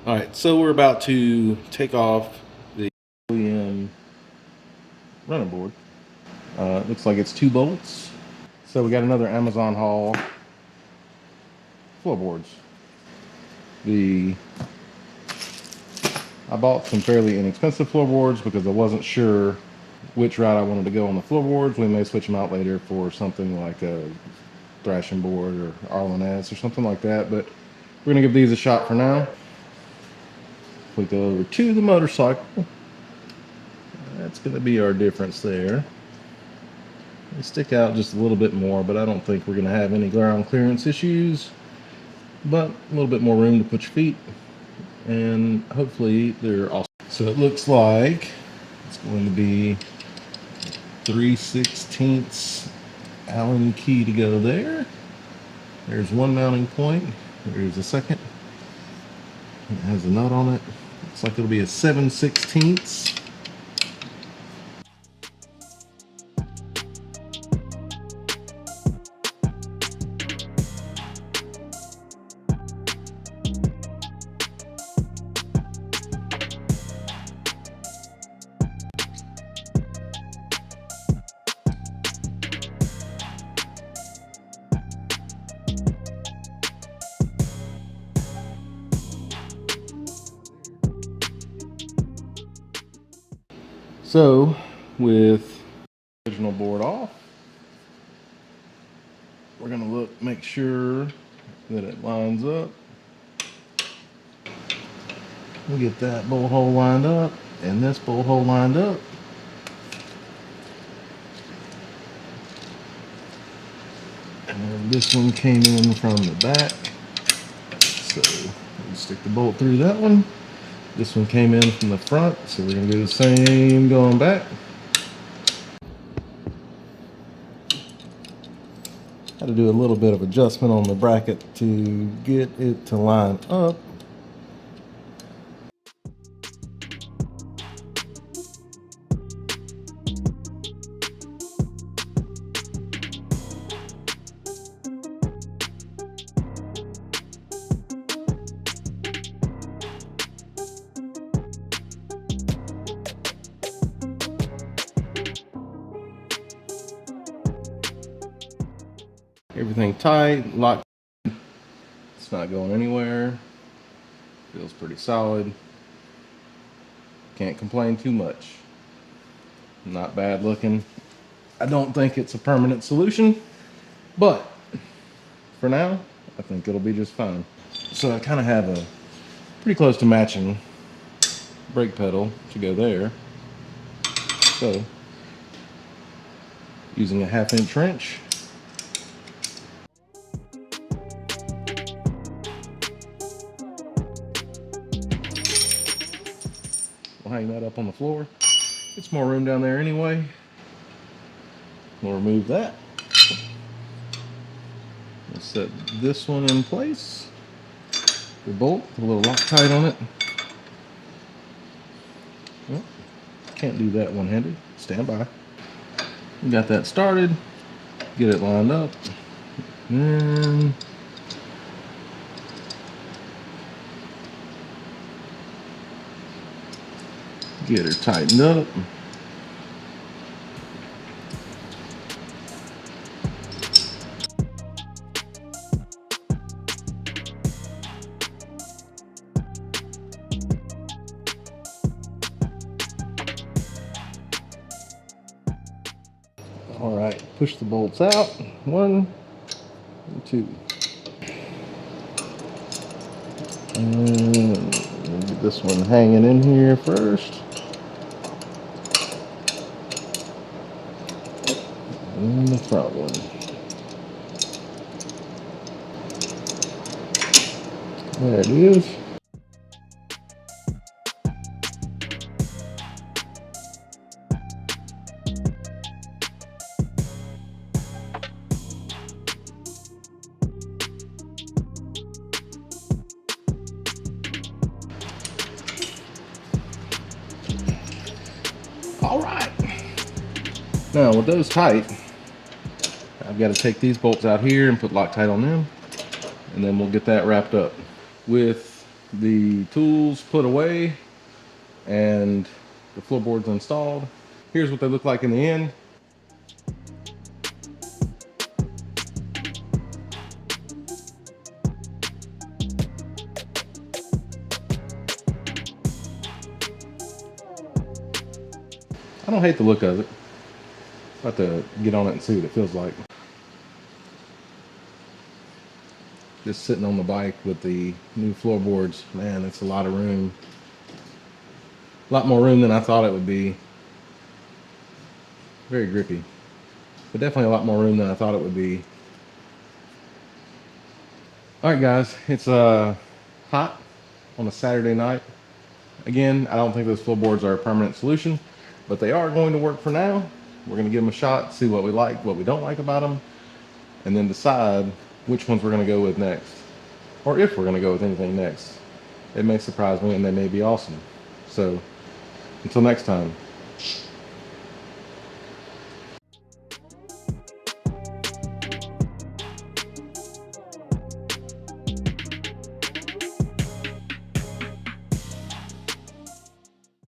All right, so we're about to take off the OEM running board. Looks like it's 2 bolts. So we got another Amazon haul. Floorboards. I bought some fairly inexpensive floorboards because I wasn't sure which route I wanted to go on the floorboards. We may switch them out later for something like a thrashing board or Arlen-S or something like that, but we're gonna give these a shot for now. If we go over to the motorcycle, that's gonna be our difference there. They stick out just a little bit more, but I don't think we're gonna have any ground clearance issues. But a little bit more room to put your feet, and hopefully they're also. So it looks like it's going to be 3/16 Allen key to go there. There's one mounting point. There's a second. It has a nut on it. Looks like it'll be a 7/16. So, with the original board off, we're gonna make sure that it lines up. We'll get that bolt hole lined up and this bolt hole lined up. And this one came in from the back, so we'll stick the bolt through that one. This one came in from the front, so we're gonna do the same going back. Had to do a little bit of adjustment on the bracket to get it to line up. Everything tight, locked. It's not going anywhere. Feels pretty solid. Can't complain too much. Not bad looking. I don't think it's a permanent solution, but for now, I think it'll be just fine. So I kind of have a pretty close to matching brake pedal to go there. So using a 1/2" wrench, we'll hang that up on the floor. It's more room down there anyway. We'll remove that. We'll set this one in place. The bolt, a little Loctite on it. Well, can't do that one-handed. Stand by. We got that started. Get it lined up. And get her tightened up. All right, push the bolts out. 1 and 2. And we'll get this one hanging in here first. And the front one. There it is. All right. Now with those tight, I've got to take these bolts out here and put Loctite on them, and then we'll get that wrapped up. With the tools put away and the floorboards installed. Here's what they look like in the end. I don't hate the look of it. I'll have to get on it and see what it feels like. Just sitting on the bike with the new floorboards, man, it's a lot of room. A lot more room than I thought it would be. Very grippy, but definitely a lot more room than I thought it would be. All right, guys, it's hot on a Saturday night. Again, I don't think those floorboards are a permanent solution, but they are going to work for now. We're going to give them a shot, see what we like, what we don't like about them, and then decide which ones we're going to go with next, or if we're going to go with anything next. It may surprise me, and they may be awesome. So until next time.